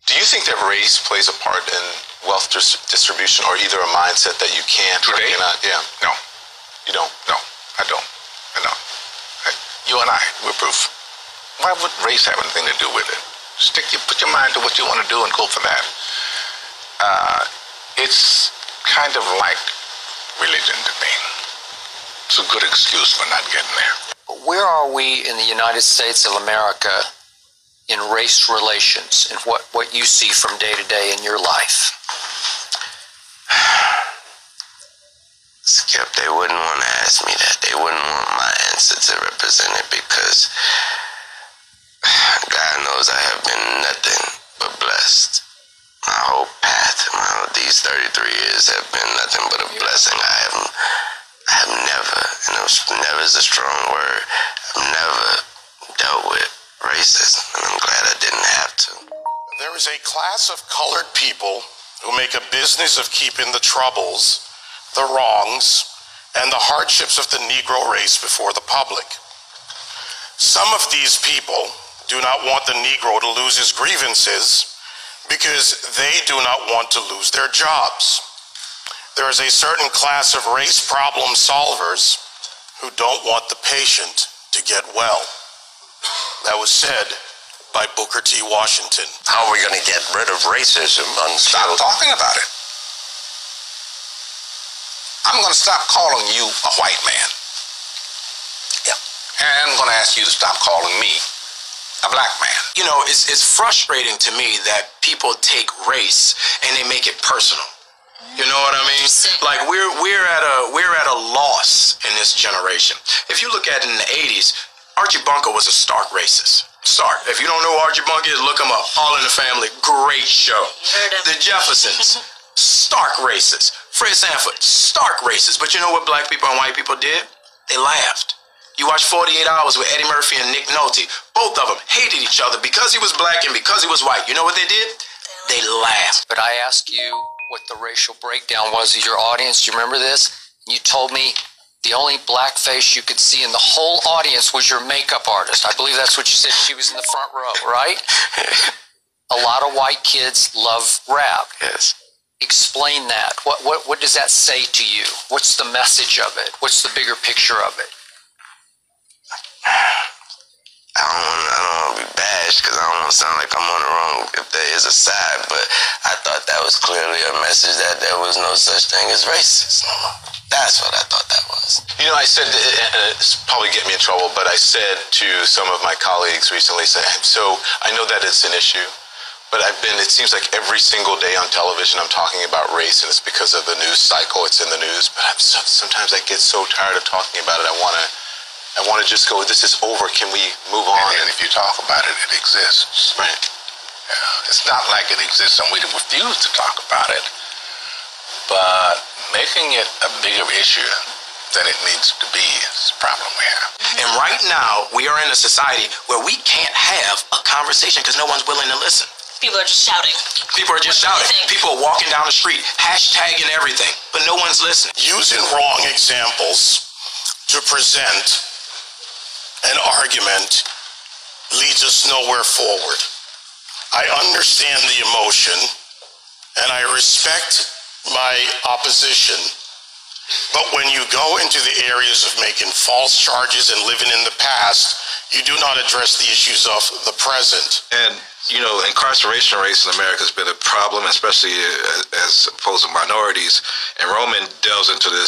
Do you think that race plays a part in wealth distribution, or either a mindset that you can't or Today? cannot? Yeah. No. You don't? No, I don't. No. You and I, we're proof. Why would race have anything to do with it? Put your mind to what you want to do and go for that. It's kind of like religion to me. It's a good excuse for not getting there. Where are we in the United States of America in race relations and what you see from day to day in your life? Skip, they wouldn't want to ask me that. They wouldn't want my answer to represent it because God knows I have been nothing but blessed. My whole path, these 33 years have been nothing but a blessing. I have never, and never is a strong word, I've never dealt with racism, and I'm glad I didn't have to. There is a class of colored people who make a business of keeping the troubles, the wrongs, and the hardships of the Negro race before the public. Some of these people do not want the Negro to lose his grievances because they do not want to lose their jobs. There is a certain class of race problem solvers who don't want the patient to get well. That was said by Booker T. Washington. How are we going to get rid of racism? Stop talking about it. I'm going to stop calling you a white man. Yeah. And I'm going to ask you to stop calling me a black man. You know, it's frustrating to me that people take race and they make it personal. You know what I mean? Like we're at a loss in this generation. If you look at it in the 80s, Archie Bunker was a stark racist. Stark. If you don't know who Archie Bunker is, look him up. All in the Family, great show. The Jeffersons, stark racist. Fred Sanford, stark racist. But you know what black people and white people did? They laughed. You watch 48 Hours with Eddie Murphy and Nick Nolte. Both of them hated each other because he was black and because he was white. You know what they did? They laughed. But I asked you what the racial breakdown was of your audience. Do you remember this? You told me the only black face you could see in the whole audience was your makeup artist. I believe that's what you said. She was in the front row, right? A lot of white kids love rap. Yes. Explain that. What does that say to you? What's the message of it? What's the bigger picture of it? I don't want to be bashed because I don't want to sound like I'm on the wrong if there is a side, but I thought that was clearly a message that there was no such thing as racism. That's what I thought that was. You know, I said, and it's probably get me in trouble, but I said to some of my colleagues recently, so I know that it's an issue, but it seems like every single day on television I'm talking about race, and it's because of the news cycle, it's in the news, but sometimes I get so tired of talking about it, I want to just go, this is over, can we move on? And if you talk about it, it exists. Right. Yeah, it's not like it exists and we refuse to talk about it, but making it a bigger issue than it needs to be is the problem we have. And right now, we are in a society where we can't have a conversation because no one's willing to listen. People are just shouting. People are just shouting. People are walking down the street, hashtagging everything, but no one's listening. Using wrong examples to present an argument leads us nowhere forward. I understand the emotion and I respect my opposition, but when you go into the areas of making false charges and living in the past, you do not address the issues of the present. And, you know, incarceration rates in America has been a problem, especially as opposed to minorities. And Roman delves into the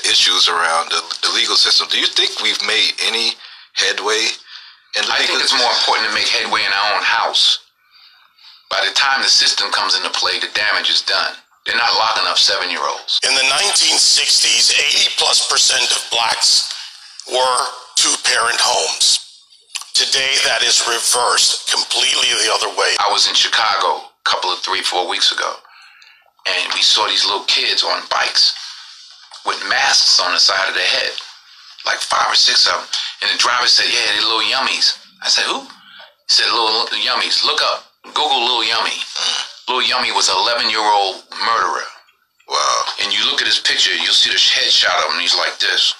issues around the legal system. Do you think we've made any headway in the I think it's more important to make headway in our own house. By the time the system comes into play, the damage is done. They're not locking up 7-year-olds. In the 1960s, 80+% of blacks were two-parent homes. Today, that is reversed completely the other way. I was in Chicago a couple of 3-4 weeks ago, and we saw these little kids on bikes with masks on the side of their head, like 5 or 6 of them. And the driver said, yeah, they're little yummies. I said, who? He said, little yummies. Look up, Google Little Yummy. Little Yummy was an 11-year-old murderer. Wow. And you look at his picture, you'll see the headshot of him, and he's like this.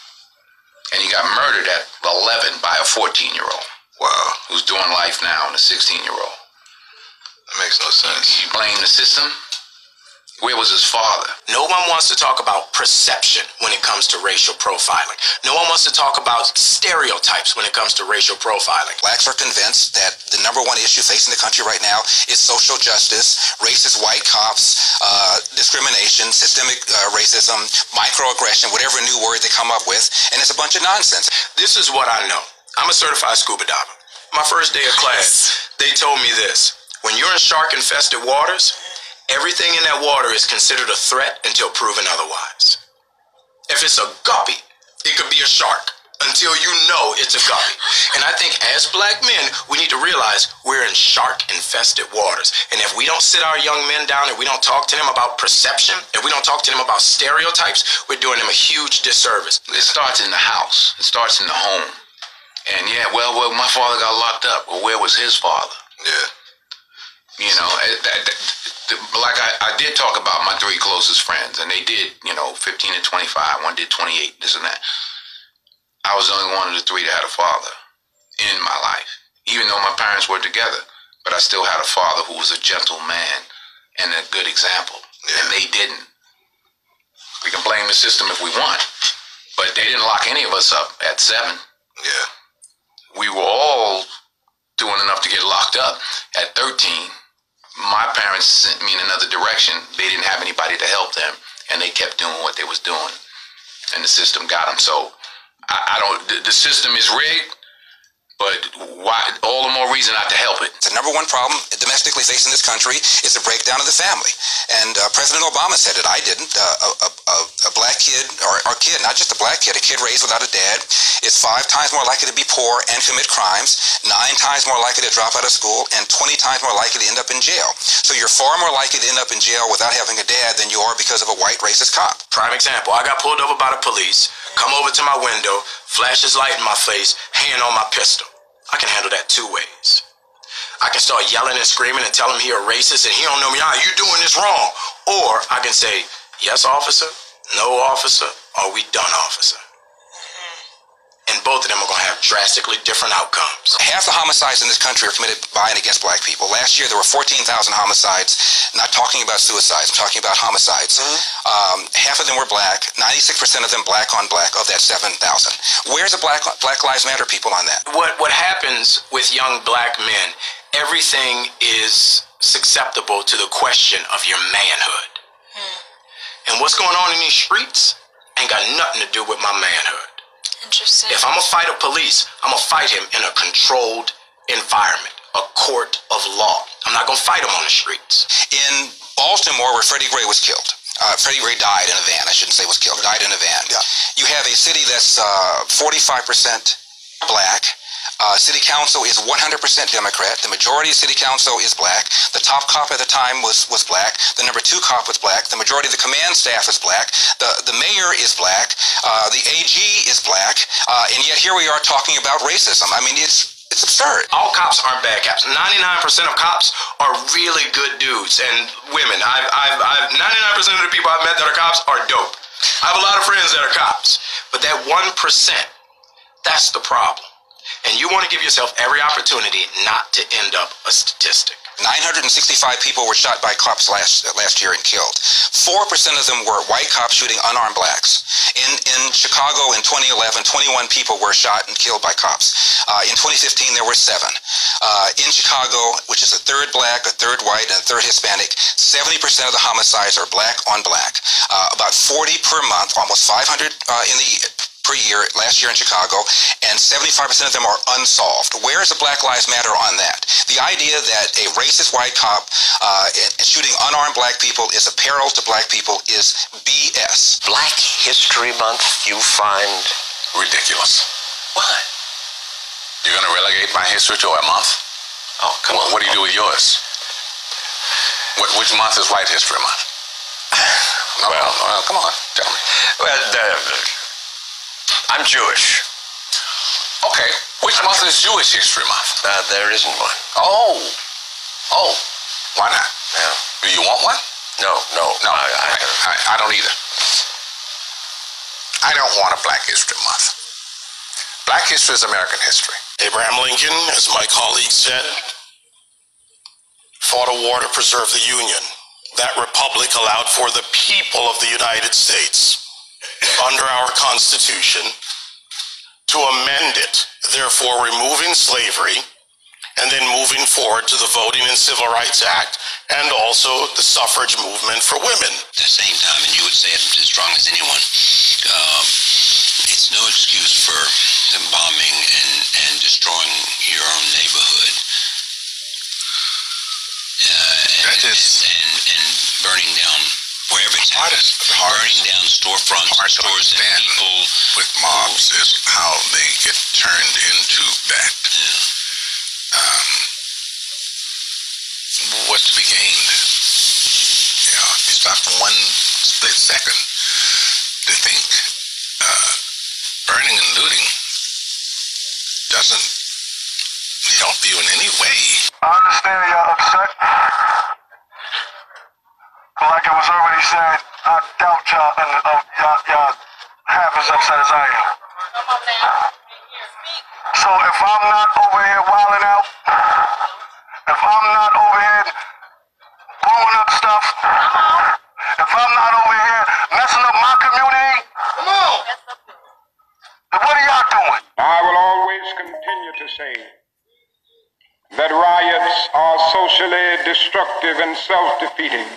And he got murdered at 11 by a 14-year-old. Wow. Who's doing life now, and a 16-year-old. It makes no sense. You blame the system? Where was his father? No one wants to talk about perception when it comes to racial profiling. No one wants to talk about stereotypes when it comes to racial profiling. Blacks are convinced that the number one issue facing the country right now is social justice, racist white cops, discrimination, systemic racism, microaggression, whatever new word they come up with, and it's a bunch of nonsense. This is what I know. I'm a certified scuba diver. My first day of class, they told me this. When you're in shark-infested waters, everything in that water is considered a threat until proven otherwise. If it's a guppy, it could be a shark until you know it's a guppy. And I think as black men, we need to realize we're in shark-infested waters. And if we don't sit our young men down and we don't talk to them about perception, if we don't talk to them about stereotypes, we're doing them a huge disservice. It starts in the house. It starts in the home. And yeah, well, my father got locked up. Well, where was his father? Yeah. You know, like I did talk about my three closest friends, and they did, 15 and 25. One did 28, this and that. I was the only one of the three that had a father in my life, even though my parents were together. But I still had a father who was a gentle man and a good example, and they didn't. We can blame the system if we want, but they didn't lock any of us up at 7. Yeah. We were all doing enough to get locked up at 13. My parents sent me in another direction. They didn't have anybody to help them, and they kept doing what they was doing, and the system got them. So the system is rigged, but why? All the more reason not to help it. The number one problem domestically facing this country is the breakdown of the family. And President Obama said it. I didn't. A black kid, or kid, not just a black kid, a kid raised without a dad is 5 times more likely to be poor and commit crimes, 9 times more likely to drop out of school, and 20 times more likely to end up in jail. So you're far more likely to end up in jail without having a dad than you are because of a white racist cop. Prime example, I got pulled over by the police, come over to my window, flash his light in my face, hand on my pistol. I can handle that 2 ways. I can start yelling and screaming and tell him he a racist and he don't know me. You doing this wrong. Or I can say, yes, officer, no, officer, are we done, officer? And both of them are going to have drastically different outcomes. Half the homicides in this country are committed by and against black people. Last year, there were 14,000 homicides. Not talking about suicides, I'm talking about homicides. Half of them were black, 96% of them black on black of that 7,000. Where's the Black Lives Matter people on that? What happens with young black men, everything is susceptible to the question of your manhood. And what's going on in these streets ain't got nothing to do with my manhood. Interesting. If I'm going to fight a police, I'm going to fight him in a controlled environment, a court of law. I'm not going to fight him on the streets. In Baltimore, where Freddie Gray was killed, Freddie Gray died in a van. I shouldn't say was killed, died in a van. Yeah. You have a city that's 45% black. City council is 100% Democrat. The majority of city council is black. The top cop at the time was black. The number 2 cop was black. The majority of the command staff is black. The mayor is black. The AG is black. And yet here we are talking about racism. I mean, it's absurd. All cops aren't bad cops. 99% of cops are really good dudes and women. 99% of the people I've met that are cops are dope. I have a lot of friends that are cops. But that 1%, that's the problem. And you want to give yourself every opportunity not to end up a statistic. 965 people were shot by cops last year and killed. 4% of them were white cops shooting unarmed blacks. In Chicago in 2011, 21 people were shot and killed by cops. In 2015, there were 7. In Chicago, which is a third black, a third white, and a third Hispanic, 70% of the homicides are black on black. About 40 per month, almost 500 per year last year in Chicago, and 75% of them are unsolved. Where is the Black Lives Matter on that? The idea that a racist white cop shooting unarmed black people is a peril to black people is BS. Black History Month you find Ridiculous. Why? You're going to relegate my history to a month? Oh, come on. What do you do with yours? Which month is White History Month? Well, come on, tell me. Well, I'm Jewish. Okay, which month is Jewish History Month? There isn't one. Oh, why not? Yeah. Do you want one? No. I don't either. I don't want a Black History Month. Black history is American history. Abraham Lincoln, as my colleague said, fought a war to preserve the Union. That republic allowed for the people of the United States, under our Constitution, to amend it, therefore removing slavery, and then moving forward to the Voting and Civil Rights Act, and also the suffrage movement for women. At the same time, and you would say it as strong as anyone, it's no excuse for them bombing and destroying your own neighborhood. And burning down wherever it's burning down storefronts, stores, and people with mobs is how they get turned into that. What's to be gained? You know, you stop for one split second to think burning and looting doesn't help you in any way. I understand y'all upset. But like it was already said, I doubt y'all half as upset as I am. So if I'm not over here wilding out, if I'm not over here blowing up stuff, if I'm not over here messing up my community, come on, then what are y'all doing? I will always continue to say that riots are socially destructive and self-defeating.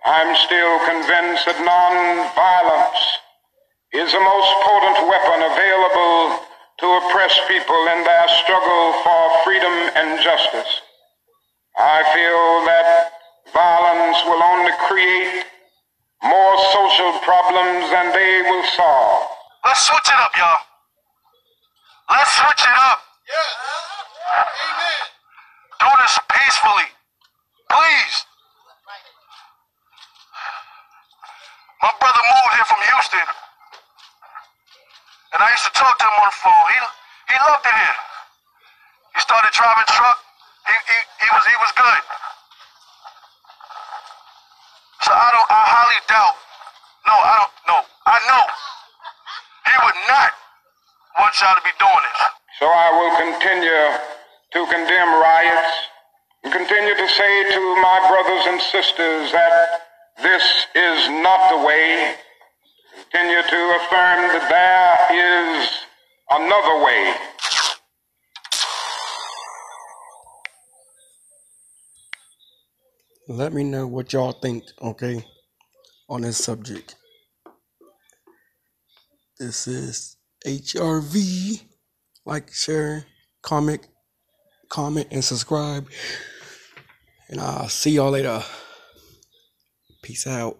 I'm still convinced that non-violence is the most potent weapon available to oppress people in their struggle for freedom and justice. I feel that violence will only create more social problems than they will solve. Let's switch it up, y'all. Let's switch it up. Yes. Amen. Do this peacefully. Please. My brother moved here from Houston, and I used to talk to him on the phone. He loved it here. He started driving truck. He was good. So I highly doubt. I know he would not want y'all to be doing this. So I will continue to condemn riots and continue to say to my brothers and sisters that this is not the way. Continue to affirm that there is another way. Let me know what y'all think, okay, on this subject. This is HRV. Like, share, comment, and subscribe. And I'll see y'all later. Peace out.